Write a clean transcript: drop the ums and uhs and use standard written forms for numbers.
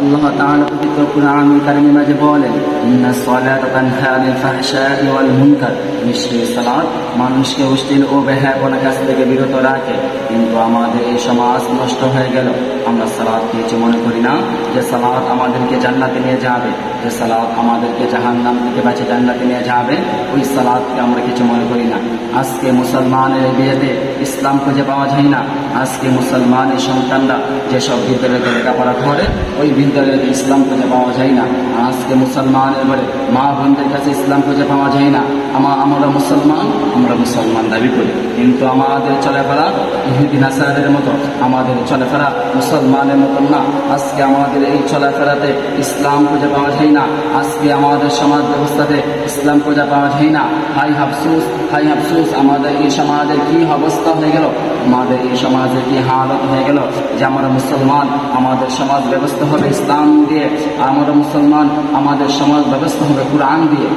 আল্লাহ তাআলা পবিত্র কুরআনুল কারীমের মাঝে বলেন, ইন্নাস সালাতা তানহা আনিল ফাহশাই ওয়াল মুনকার, নিশ্চয়ই সালাত মানুষকে অশ্লীল ও বেহায়াপনা কাজ থেকে বিরত রাখে। কিন্তু আমাদের এই সমাজ নষ্ট হয়ে গেল। আমরা সালাতকে কিছু মনে করি না যে সালাত আমাদেরকে জান্নাতে নিয়ে যাবে, যে সালাত আমাদেরকে জাহান্নাম থেকে বাঁচিয়ে জান্নাতে নিয়ে যাবে, ওই সালাতকে আমরা কিছু মনে করি না। আজকে মুসলমানের বিয়েতে ইসলাম খুঁজে পাওয়া যায় না। আজকে মুসলমানের সন্তানরা যেসব বিদ্যালয়তে লেখাপড়া করে, ওই বিদ্যালয়তে ইসলাম খুঁজে পাওয়া যায় না। আজকে মুসলমানের ঘরে মা বোনদের কাছে ইসলাম খুঁজে পাওয়া যায় না। আমরা মুসলমান দাবি করি, কিন্তু আমাদের চলাফেরা ইহুদি নাসারাদের মতো, আমাদের চলাফেরা মুসলমানের মতো না। আজকে আমাদের এই চলাফেরাতে ইসলাম খুঁজে পাওয়া যায় না। আজকে আমাদের সমাজ ব্যবস্থাতে ইসলাম খুঁজে পাওয়া যায় না। হাই আফসুস, আমাদের এই সমাজের কি অবস্থা হয়ে গেল, আমাদের এই সমাজের কি হালত হয়ে গেল যে আমরা মুসলমান, আমাদের সমাজ ব্যবস্থা হবে ইসলাম দিয়ে। আমরা মুসলমান, আমাদের সমাজ ব্যবস্থা হবে কুরআন দিয়ে।